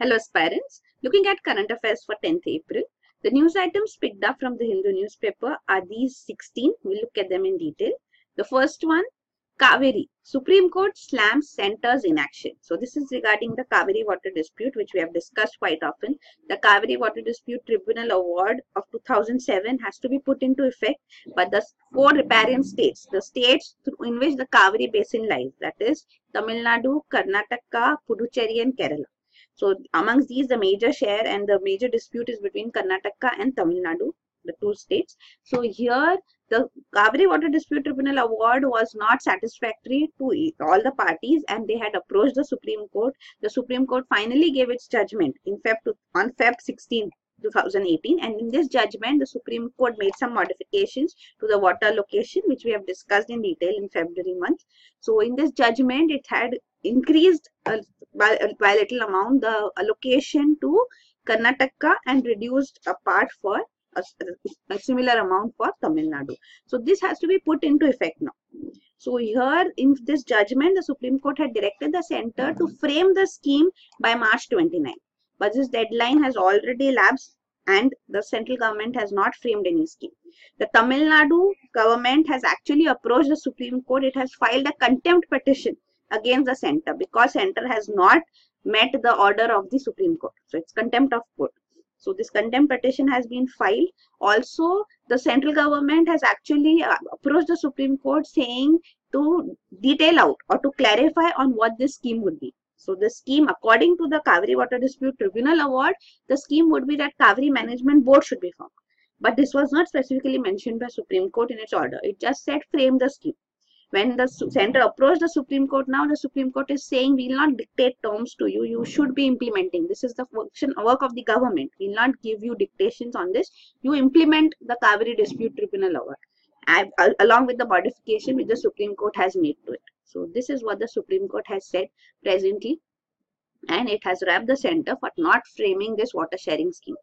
Hello aspirants, looking at current affairs for 10th April. The news items picked up from the Hindu newspaper are these 16. We'll look at them in detail. The first one, Kaveri. Supreme Court slams center's inaction. So this is regarding the Kaveri water dispute, which we have discussed quite often. The Kaveri Water Dispute Tribunal Award of 2007 has to be put into effect, but the 4 riparian states, the states in which the Kaveri basin lies, that is Tamil Nadu, Karnataka, Puducherry and Kerala. So amongst these, the major share and the major dispute is between Karnataka and Tamil Nadu, the 2 states. So here, the Kaveri Water Dispute Tribunal Award was not satisfactory to all the parties, and they had approached the Supreme Court. The Supreme Court finally gave its judgment on Feb 16, 2018, and in this judgment, the Supreme Court made some modifications to the water allocation, which we have discussed in detail in February month. So in this judgment, it had increased by a little amount the allocation to Karnataka and reduced a part for a similar amount for Tamil Nadu. So this has to be put into effect now. So here in this judgment, the Supreme Court had directed the centre to frame the scheme by March 29. But this deadline has already elapsed and the central government has not framed any scheme. The Tamil Nadu government has actually approached the Supreme Court. It has filed a contempt petition against the centre because centre has not met the order of the Supreme Court. So it's contempt of court. So this contempt petition has been filed. Also, the central government has actually approached the Supreme Court saying to detail out or to clarify on what this scheme would be. So the scheme, according to the Kaveri Water Dispute Tribunal Award, the scheme would be that Kaveri Management Board should be formed. But this was not specifically mentioned by Supreme Court in its order. It just said frame the scheme. When the centre approached the Supreme Court, now the Supreme Court is saying we will not dictate terms to you. You should be implementing. This is the work of the government. We will not give you dictations on this. You implement the Kaveri Dispute Tribunal Award along with the modification which the Supreme Court has made to it. So this is what the Supreme Court has said presently, and it has wrapped the centre for not framing this water sharing scheme.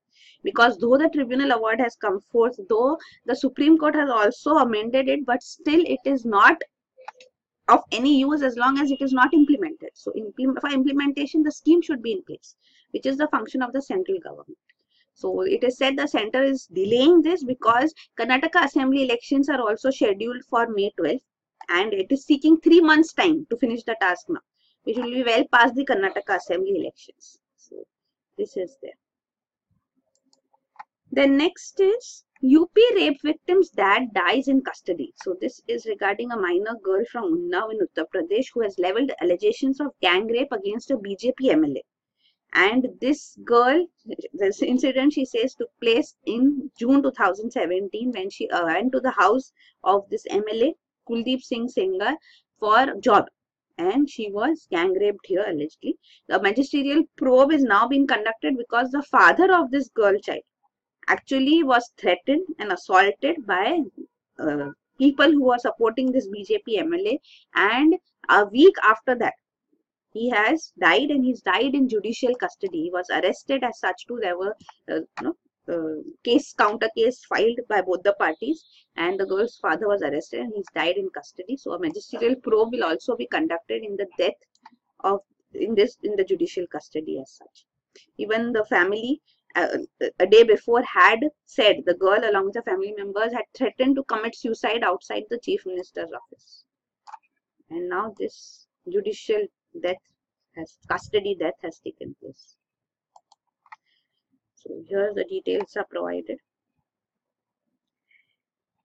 Because though the tribunal award has come forth, though the Supreme Court has also amended it, but still it is not of any use as long as it is not implemented. So for implementation, the scheme should be in place, which is the function of the central government. So it is said the centre is delaying this because Karnataka Assembly elections are also scheduled for May 12th, and it is seeking 3 months' time to finish the task now, which will be well past the Karnataka Assembly elections. So this is there. Then next is UP rape victim's dad dies in custody. So this is regarding a minor girl from Unnao in Uttar Pradesh who has leveled allegations of gang rape against a BJP MLA. And this girl, this incident she says took place in June 2017 when she went to the house of this MLA, Kuldeep Singh Sengar, for job. And she was gang raped here allegedly. The magisterial probe is now being conducted because the father of this girl child actually was threatened and assaulted by people who are supporting this BJP MLA, and a week after that he has died, and he's died in judicial custody. He was arrested as such too. There were counter case filed by both the parties, and the girl's father was arrested and he's died in custody. So a magisterial probe will also be conducted in the death of in the judicial custody as such. Even the family a day before had said the girl along with the family members had threatened to commit suicide outside the Chief Minister's office. And now this judicial custody death has taken place. So here the details are provided.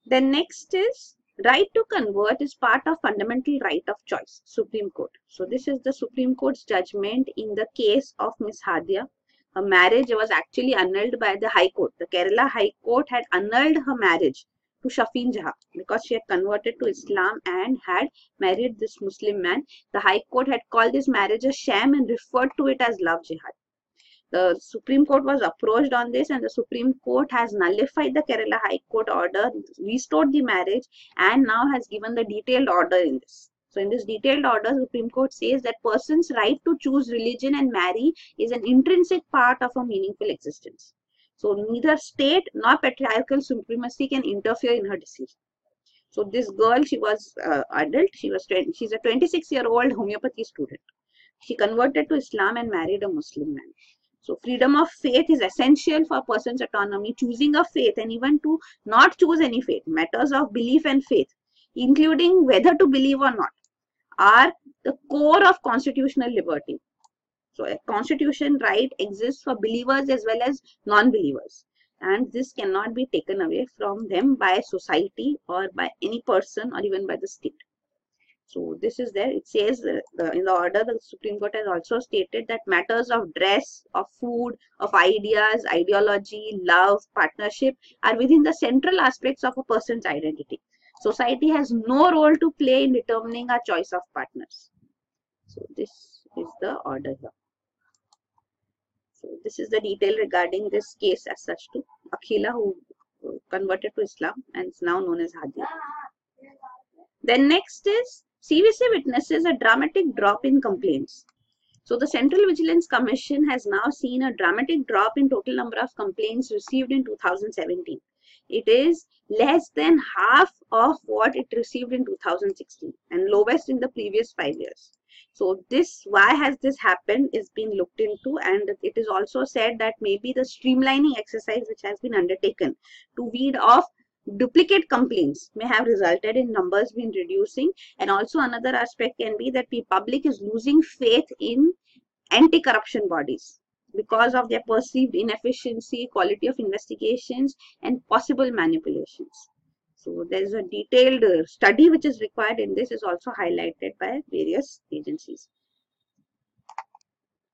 Then next is right to convert is part of fundamental right of choice, Supreme Court. So this is the Supreme Court's judgment in the case of Miss Hadia. Her marriage was actually annulled by the High Court. The Kerala High Court had annulled her marriage to Shafin Jaha because she had converted to Islam and had married this Muslim man. The High Court had called this marriage a sham and referred to it as love jihad. The Supreme Court was approached on this, and the Supreme Court has nullified the Kerala High Court order, restored the marriage, and now has given the detailed order in this. So in this detailed order, Supreme Court says that person's right to choose religion and marry is an intrinsic part of a meaningful existence. So neither state nor patriarchal supremacy can interfere in her decision. So this girl, she was adult. She's a 26-year-old homeopathy student. She converted to Islam and married a Muslim man. So freedom of faith is essential for a person's autonomy. Choosing a faith and even to not choose any faith, matters of belief and faith, including whether to believe or not, are the core of constitutional liberty. So a constitution right exists for believers as well as non-believers, and this cannot be taken away from them by society or by any person or even by the state. So this is there. It says in the order, the Supreme Court has also stated that matters of dress, of food, of ideas, ideology, love, partnership are within the central aspects of a person's identity. Society has no role to play in determining our choice of partners. So this is the order here. So this is the detail regarding this case as such to Akhila, who converted to Islam and is now known as Hadi. Then next is CVC witnesses a dramatic drop in complaints. So the Central Vigilance Commission has now seen a dramatic drop in total number of complaints received in 2017. It is less than half of what it received in 2016 and lowest in the previous 5 years. So this, why has this happened, is being looked into, and it is also said that maybe the streamlining exercise which has been undertaken to weed off duplicate complaints may have resulted in numbers being reducing. And also another aspect can be that the public is losing faith in anti-corruption bodies because of their perceived inefficiency, quality of investigations, and possible manipulations. So there is a detailed study which is required in this, is also highlighted by various agencies.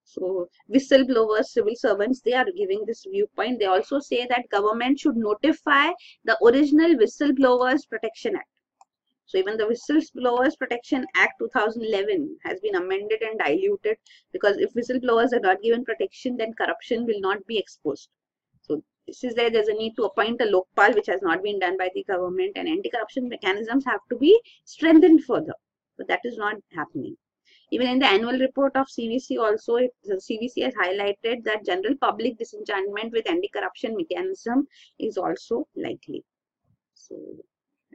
So whistleblowers, civil servants, they are giving this viewpoint. They also say that government should notify the original Whistleblowers Protection Act. So even the Whistleblowers Protection Act 2011 has been amended and diluted, because if whistleblowers are not given protection, then corruption will not be exposed. So this is there's a need to appoint a Lokpal, which has not been done by the government, and anti-corruption mechanisms have to be strengthened further. But that is not happening. Even in the annual report of CVC also, the CVC has highlighted that general public disenchantment with anti-corruption mechanism is also likely. So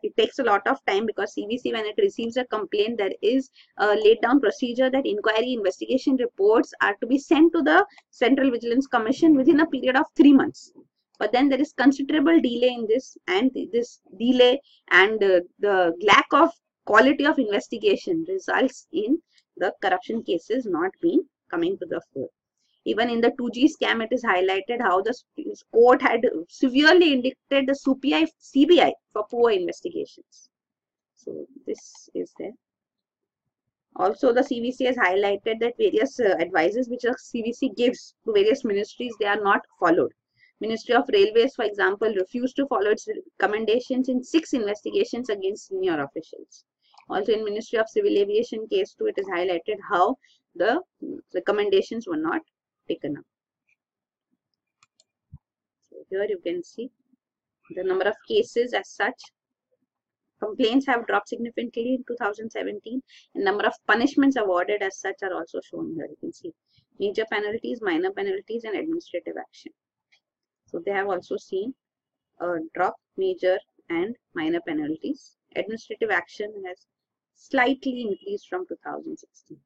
it takes a lot of time, because CVC, when it receives a complaint, there is a laid down procedure that inquiry investigation reports are to be sent to the Central Vigilance Commission within a period of 3 months. But then there is considerable delay in this, and this delay and the lack of quality of investigation results in the corruption cases not being coming to the fore. Even in the 2G scam, it is highlighted how the court had severely indicted the CBI for poor investigations. So this is there. Also, the CVC has highlighted that various advices which the CVC gives to various ministries, they are not followed. Ministry of Railways, for example, refused to follow its recommendations in 6 investigations against senior officials. Also in Ministry of Civil Aviation case 2, it is highlighted how the recommendations were not taken up. So here you can see the number of cases as such. Complaints have dropped significantly in 2017, and number of punishments awarded as such are also shown here. You can see major penalties, minor penalties, and administrative action. So they have also seen a drop, major and minor penalties. Administrative action has slightly increased from 2016.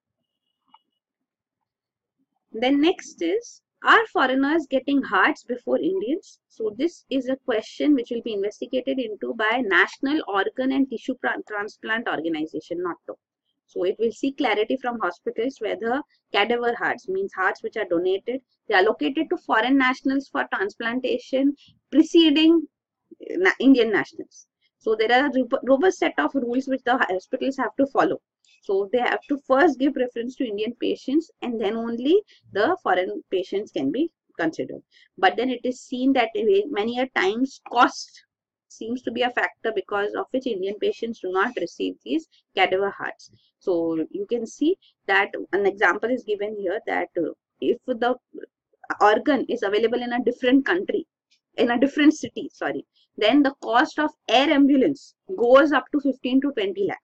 Then next is, are foreigners getting hearts before Indians? So this is a question which will be investigated into by National Organ and Tissue Transplant Organization, NATO. So it will seek clarity from hospitals whether cadaver hearts, means hearts which are donated, they are allocated to foreign nationals for transplantation preceding Indian nationals. So there are a robust set of rules which the hospitals have to follow. So they have to first give preference to Indian patients, and then only the foreign patients can be considered. But then it is seen that many a times cost seems to be a factor, because of which Indian patients do not receive these cadaver hearts. So you can see that an example is given here, that if the organ is available in a different country, in a different city, then the cost of air ambulance goes up to 15 to 20 lakh.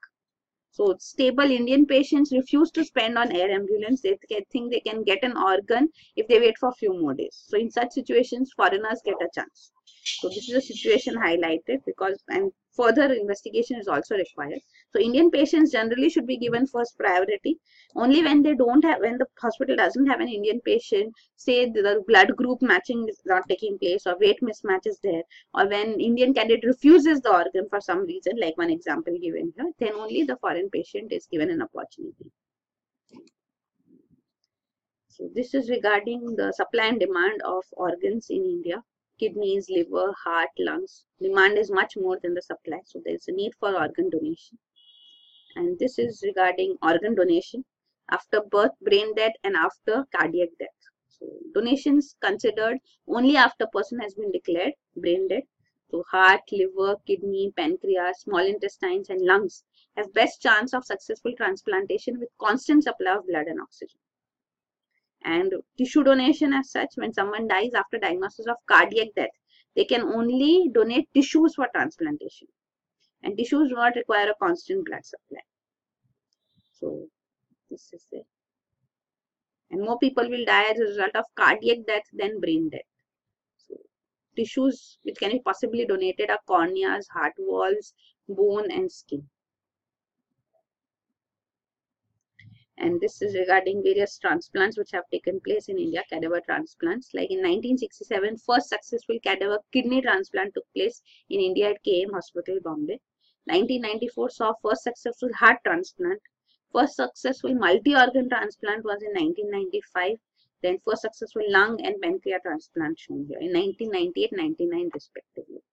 So stable Indian patients refuse to spend on air ambulance. They think they can get an organ if they wait for a few more days. So in such situations, foreigners get a chance. So this is a situation highlighted because, and further investigation is also required. So Indian patients generally should be given first priority. Only when they don't have, when the hospital doesn't have an Indian patient, say the blood group matching is not taking place or weight mismatch is there, or when Indian candidate refuses the organ for some reason, like one example given here, then only the foreign patient is given an opportunity. So this is regarding the supply and demand of organs in India. Kidneys, liver, heart, lungs. Demand is much more than the supply. So there is a need for organ donation. And this is regarding organ donation after birth, brain death, and after cardiac death. So donations considered only after person has been declared brain dead. So heart, liver, kidney, pancreas, small intestines, and lungs have best chance of successful transplantation with constant supply of blood and oxygen. And tissue donation as such, when someone dies after diagnosis of cardiac death, they can only donate tissues for transplantation. And tissues do not require a constant blood supply. So this is it. And more people will die as a result of cardiac death than brain death. So tissues which can be possibly donated are corneas, heart walls, bone, and skin. And this is regarding various transplants which have taken place in India, cadaver transplants. Like in 1967, first successful cadaver kidney transplant took place in India at KM Hospital, Bombay. 1994 saw first successful heart transplant. First successful multi-organ transplant was in 1995. Then first successful lung and pancreas transplant shown here in 1998-99 respectively.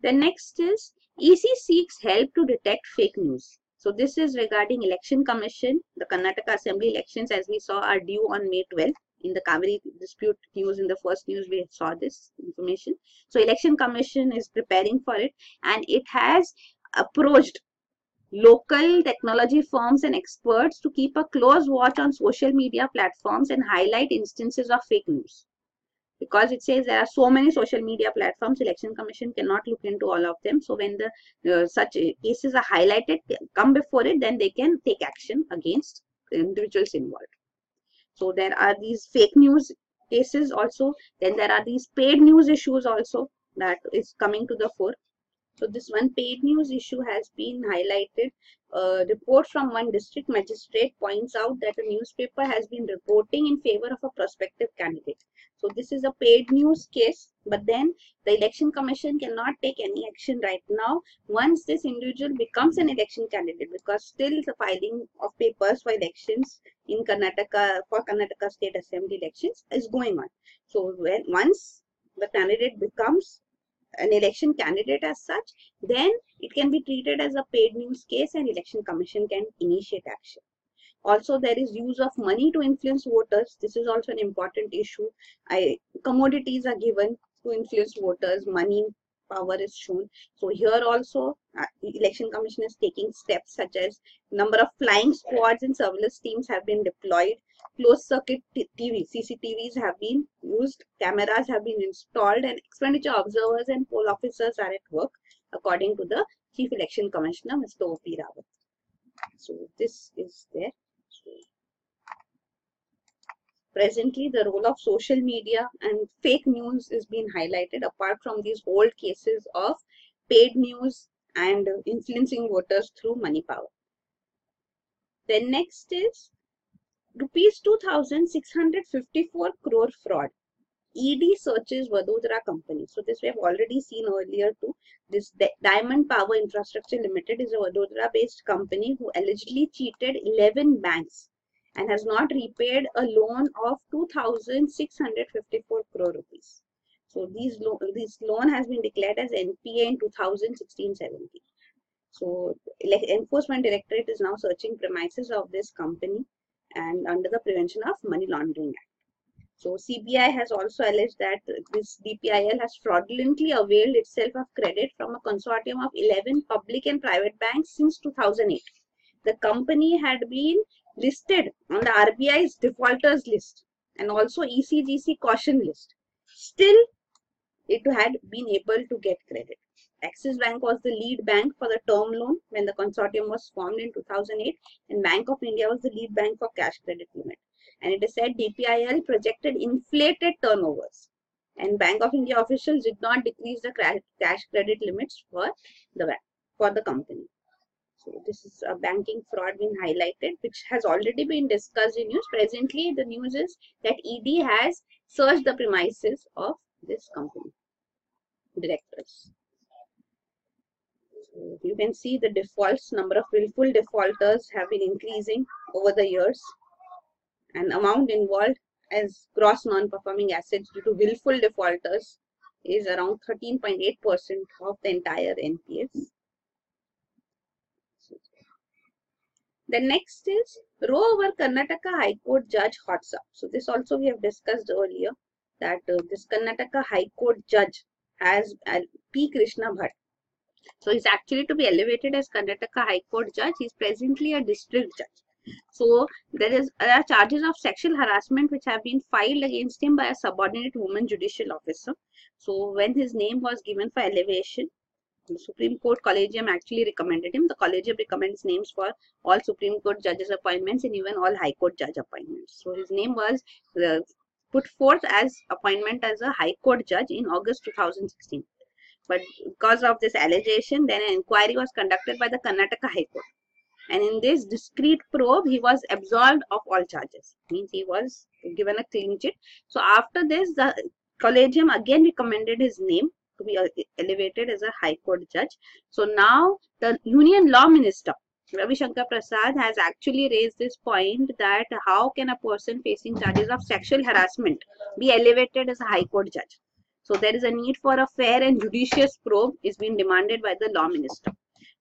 The next is EC seeks help to detect fake news. So this is regarding Election Commission. The Karnataka Assembly elections, as we saw, are due on May 12th. In the Kaveri dispute news, in the first news, we saw this information. So Election Commission is preparing for it, and it has approached local technology firms and experts to keep a close watch on social media platforms and highlight instances of fake news. Because it says there are so many social media platforms, Election Commission cannot look into all of them. So when the such cases are highlighted, come before it, then they can take action against the individuals involved. So there are these fake news cases also. Then there are these paid news issues also that is coming to the fore. So this one paid news issue has been highlighted. A report from one district magistrate points out that a newspaper has been reporting in favor of a prospective candidate. So this is a paid news case, but then the Election Commission cannot take any action right now once this individual becomes an election candidate, because still the filing of papers for elections in Karnataka, for Karnataka State Assembly elections is going on. So once the candidate becomes an election candidate as such, then it can be treated as a paid news case and Election Commission can initiate action. Also, there is use of money to influence voters. This is also an important issue. Commodities are given to influence voters. Money power is shown. So here also, Election Commission is taking steps such as number of flying squads and surveillance teams have been deployed. Closed circuit TV, CCTVs have been used, cameras have been installed, and expenditure observers and poll officers are at work, according to the Chief Election Commissioner, Mr. O.P. Rawat. So this is there. So, presently, the role of social media and fake news is being highlighted, apart from these old cases of paid news and influencing voters through money power. Then next is Rupees 2,654 crore fraud. ED searches Vadodara company. So this we have already seen earlier too. This Diamond Power Infrastructure Limited is a Vadodara-based company who allegedly cheated 11 banks and has not repaid a loan of 2,654 crore rupees. So this loan has been declared as NPA in 2016-17. So Enforcement Directorate is now searching premises of this company and under the Prevention of Money Laundering Act. So CBI has also alleged that this DPIL has fraudulently availed itself of credit from a consortium of 11 public and private banks since 2008. The company had been listed on the RBI's defaulters list and also ECGC caution list. Still, it had been able to get credit. Axis Bank was the lead bank for the term loan when the consortium was formed in 2008, and Bank of India was the lead bank for cash credit limit. And it is said DPIL projected inflated turnovers. And Bank of India officials did not decrease the cash credit limits for the company. So this is a banking fraud being highlighted, which has already been discussed in news. Presently, the news is that ED has searched the premises of this company directors. So you can see the defaults, number of willful defaulters have been increasing over the years, and amount involved as gross non-performing assets due to willful defaulters is around 13.8% of the entire NPAs. The next is row over Karnataka High Court Judge hots up. So this also we have discussed earlier, that this Karnataka High Court Judge has P. Krishna Bhatt. So he's actually to be elevated as Karnataka High Court Judge. He's presently a district judge. So there are charges of sexual harassment which have been filed against him by a subordinate woman judicial officer. So when his name was given for elevation, the Supreme Court Collegium actually recommended him. The Collegium recommends names for all Supreme Court judges appointments and even all High Court judge appointments. So his name was put forth as appointment as a High Court judge in August 2016. But because of this allegation, then an inquiry was conducted by the Karnataka High Court. And in this discrete probe, he was absolved of all charges. Means he was given a clean chit. So after this, the Collegium again recommended his name to be elevated as a High Court judge. So now the Union Law Minister, Ravi Shankar Prasad, has actually raised this point that how can a person facing charges of sexual harassment be elevated as a High Court judge? So there is a need for a fair and judicious probe is being demanded by the Law Minister.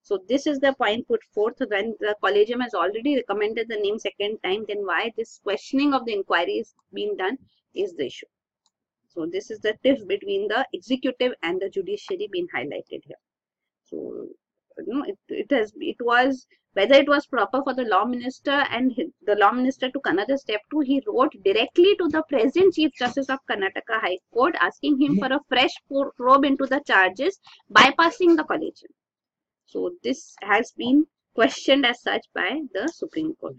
So this is the point put forth. When the Collegium has already recommended the name second time, then why this questioning of the inquiry is being done is the issue. So this is the tiff between the executive and the judiciary being highlighted here. So it was whether it was proper for the Law Minister and the Law Minister took another step too. He wrote directly to the present Chief Justice of Karnataka High Court asking him for a fresh probe into the charges, bypassing the Collegium. So this has been questioned as such by the Supreme Court.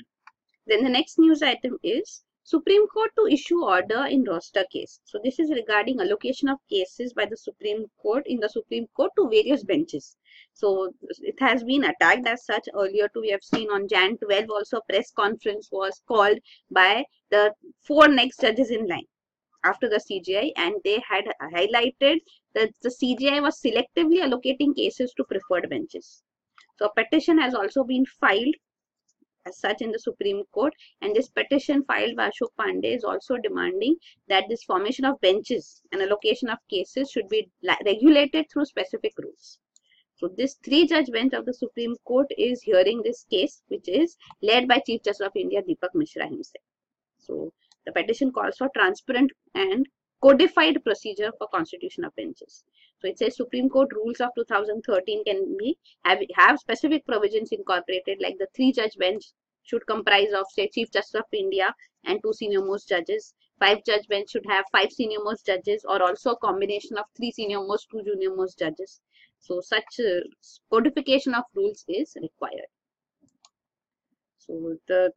Then the next news item is Supreme Court to issue order in roster case. So this is regarding allocation of cases by the Supreme Court in the Supreme Court to various benches. So it has been attacked as such earlier too. We have seen on Jan 12 also a press conference was called by the 4 next judges in line after the CJI, and they had highlighted that the CJI was selectively allocating cases to preferred benches. So a petition has also been filed as such in the Supreme Court, and this petition filed by Ashok Pandey is also demanding that this formation of benches and allocation of cases should be regulated through specific rules. So this 3-judge bench of the Supreme Court is hearing this case, which is led by Chief Justice of India Deepak Mishra himself. So the petition calls for transparent and codified procedure for constitution of benches. So it says Supreme Court rules of 2013 can be have specific provisions incorporated, like the 3-judge bench should comprise of, say, Chief Justice of India and 2 senior most judges. 5-judge bench should have 5 senior most judges, or also a combination of 3 senior most, 2 junior most judges. So such codification of rules is required. So the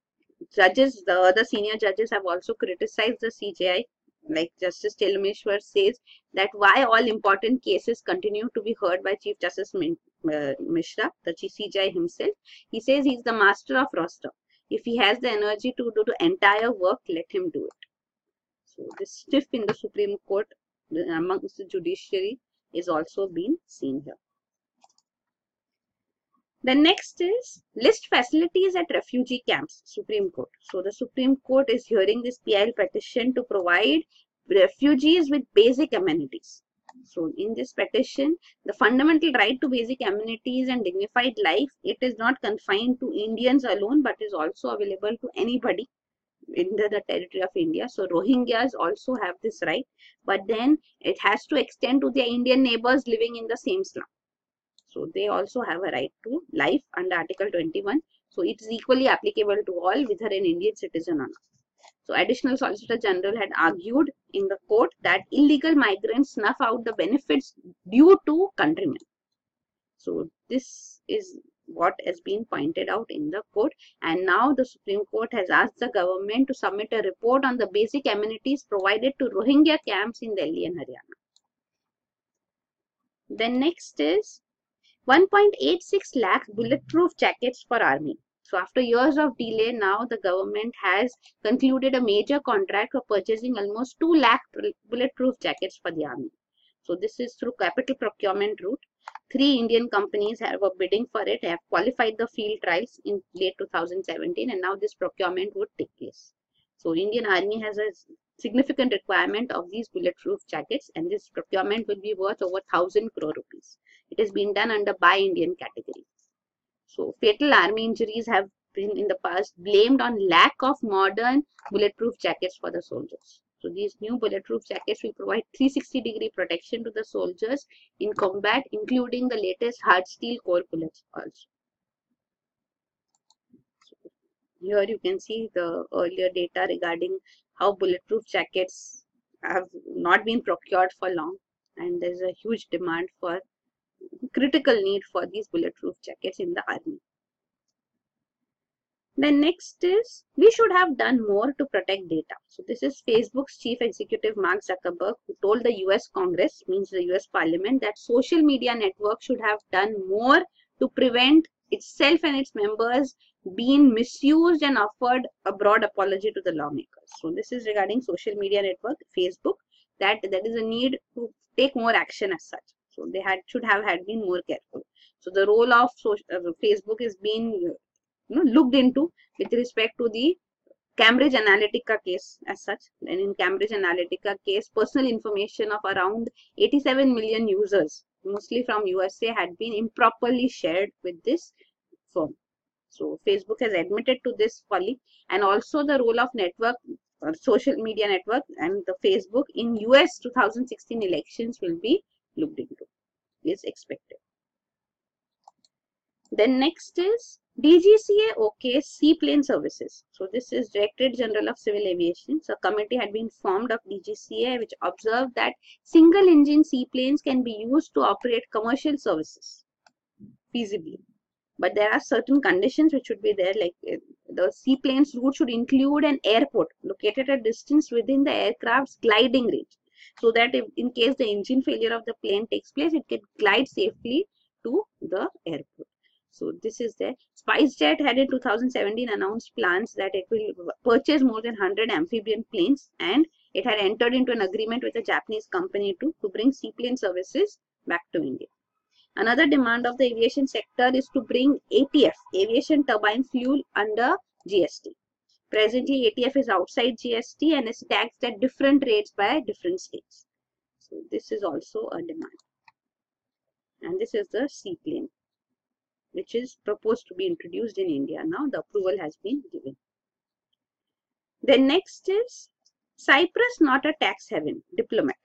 judges, the other senior judges have also criticized the CJI. Like Justice Telmeshwar says that why all important cases continue to be heard by Chief Justice Mishra, the CJI himself. He says he's the master of roster. If he has the energy to do the entire work, let him do it. So this stiff in the Supreme Court amongst the judiciary is also being seen here. The next is list facilities at refugee camps, Supreme Court. So the Supreme Court is hearing this PIL petition to provide refugees with basic amenities. So in this petition, the fundamental right to basic amenities and dignified life, it is not confined to Indians alone, but is also available to anybody in the territory of India. So Rohingyas also have this right, but then it has to extend to their Indian neighbors living in the same slum. So they also have a right to life under Article 21. So it is equally applicable to all, whether an Indian citizen or not. So Additional Solicitor General had argued in the court that illegal migrants snuff out the benefits due to countrymen. So this is what has been pointed out in the court, and now the Supreme Court has asked the government to submit a report on the basic amenities provided to Rohingya camps in Delhi and Haryana. Then next is 1.86 lakh bulletproof jackets for army. So after years of delay, now the government has concluded a major contract for purchasing almost 2 lakh bulletproof jackets for the army. So this is through capital procurement route. 3 Indian companies were bidding for it, have qualified the field trials in late 2017, and now this procurement would take place. So Indian Army has a significant requirement of these bulletproof jackets, and this procurement will be worth over 1,000 crore rupees. It has been done under Buy Indian category. So fatal army injuries have been in the past blamed on lack of modern bulletproof jackets for the soldiers. So these new bulletproof jackets will provide 360-degree protection to the soldiers in combat, including the latest hard steel core bullets also. So here you can see the earlier data regarding how bulletproof jackets have not been procured for long, and there is a huge demand for critical need for these bulletproof jackets in the army. Then next is, we should have done more to protect data. So this is Facebook's chief executive Mark Zuckerberg, who told the US Congress, means the US Parliament, that social media network should have done more to prevent itself and its members being misused, and offered a broad apology to the lawmakers. So this is regarding social media network, Facebook, that there is a need to take more action as such. So they should have been more careful. So the role of Facebook is being looked into with respect to the Cambridge Analytica case as such. And in Cambridge Analytica case, personal information of around 87 million users, mostly from USA, had been improperly shared with this firm. So Facebook has admitted to this folly, and also the role of network or social media network and the Facebook in US 2016 elections will be looked into, is expected. Then next is DGCA OK Seaplane Services. So this is Directorate General of Civil Aviation. So a committee had been formed of DGCA which observed that single engine seaplanes can be used to operate commercial services feasibly. But there are certain conditions which should be there, like the seaplane's route should include an airport located at a distance within the aircraft's gliding range, so that if in case the engine failure of the plane takes place, it can glide safely to the airport. So this is there. SpiceJet had in 2017 announced plans that it will purchase more than 100 amphibian planes, and it had entered into an agreement with a Japanese company to bring seaplane services back to India. Another demand of the aviation sector is to bring ATF, aviation turbine fuel, under GST. Presently, ATF is outside GST and is taxed at different rates by different states. So this is also a demand. And this is the seaplane, which is proposed to be introduced in India. Now the approval has been given. Then next is Cyprus not a tax haven, diplomat.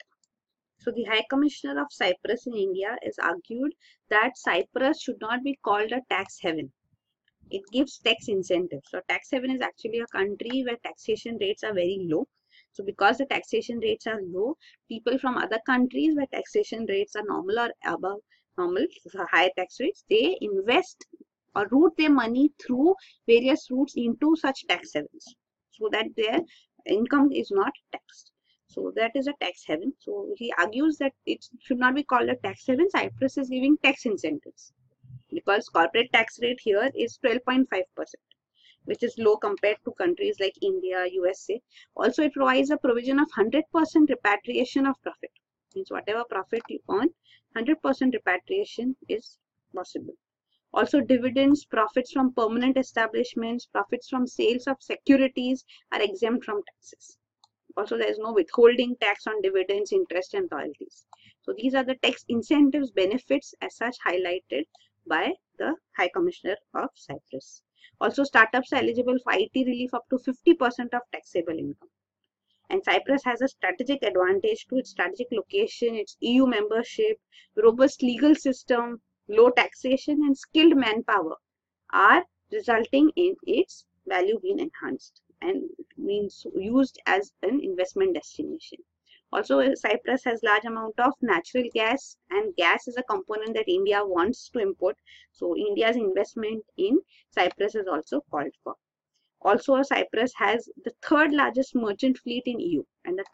So the High Commissioner of Cyprus in India has argued that Cyprus should not be called a tax haven. It gives tax incentives. So tax haven is actually a country where taxation rates are very low. So because the taxation rates are low, people from other countries where taxation rates are normal or above normal, so higher tax rates, they invest or route their money through various routes into such tax havens, so that their income is not taxed. So that is a tax haven. So he argues that it should not be called a tax haven. Cyprus is giving tax incentives because corporate tax rate here is 12.5%, which is low compared to countries like India, USA. Also, it provides a provision of 100% repatriation of profit. Means whatever profit you earn, 100% repatriation is possible. Also, dividends, profits from permanent establishments, profits from sales of securities are exempt from taxes. Also, there is no withholding tax on dividends, interest and royalties. So these are the tax incentives, benefits as such highlighted by the High Commissioner of Cyprus. Also, startups are eligible for IT relief up to 50% of taxable income. And Cyprus has a strategic advantage to its strategic location, its EU membership, robust legal system, low taxation and skilled manpower are resulting in its value being enhanced and means used as an investment destination. Also, Cyprus has large amount of natural gas, and gas is a component that India wants to import. So India's investment in Cyprus is also called for. Also, Cyprus has the third largest merchant fleet in EU and the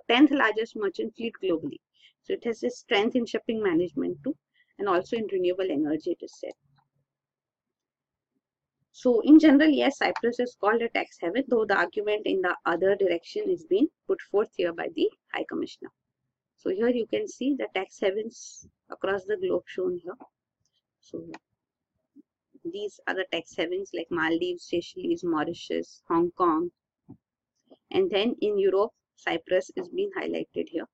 10th largest merchant fleet globally. So it has a strength in shipping management too, and also in renewable energy, it is said. So in general, yes, Cyprus is called a tax haven, though the argument in the other direction is being put forth here by the High Commissioner. So here you can see the tax havens across the globe shown here. So these are the tax havens like Maldives, Seychelles, Mauritius, Hong Kong. And then in Europe, Cyprus is being highlighted here.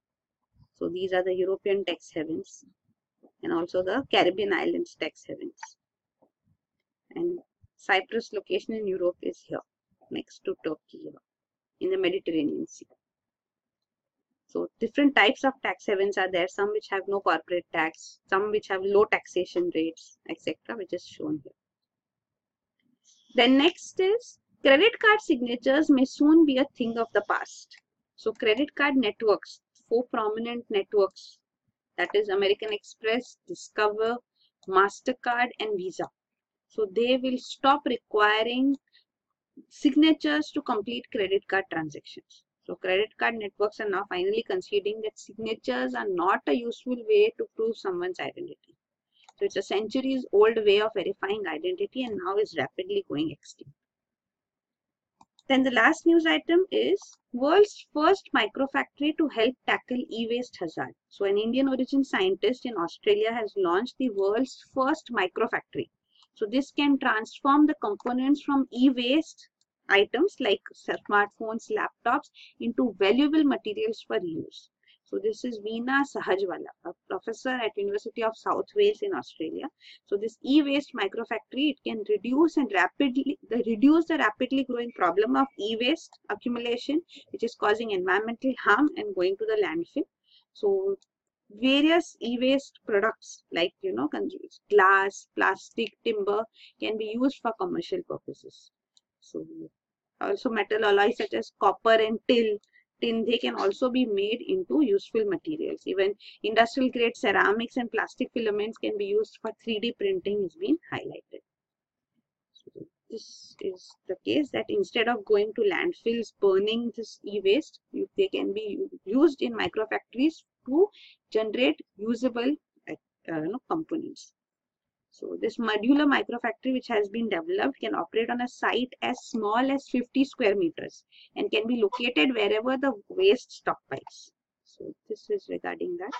So these are the European tax havens and also the Caribbean islands tax havens. And Cyprus location in Europe is here, next to Turkey here, in the Mediterranean Sea. So different types of tax havens are there, some which have no corporate tax, some which have low taxation rates, etc., which is shown here. Then next is credit card signatures may soon be a thing of the past. So credit card networks, 4 prominent networks, that is American Express, Discover, MasterCard and Visa. So they will stop requiring signatures to complete credit card transactions. So credit card networks are now finally conceding that signatures are not a useful way to prove someone's identity. So it's a centuries old way of verifying identity and now is rapidly going extinct. Then the last news item is world's first microfactory to help tackle e-waste hazard. So an Indian origin scientist in Australia has launched the world's first microfactory. So this can transform the components from e-waste items like smartphones, laptops into valuable materials for reuse. So this is Veena Sahajwala, a professor at University of South Wales in Australia. So this e-waste microfactory, it can reduce the rapidly growing problem of e-waste accumulation, which is causing environmental harm and going to the landfill. So various e-waste products like glass, plastic, timber can be used for commercial purposes. So also metal alloys such as copper and tin, they can also be made into useful materials. Even industrial grade ceramics and plastic filaments can be used for 3D printing is being highlighted. So this is the case that instead of going to landfills burning this e-waste, they can be used in microfactories to generate usable components. So this modular microfactory which has been developed can operate on a site as small as 50 square meters and can be located wherever the waste stockpiles. So this is regarding that.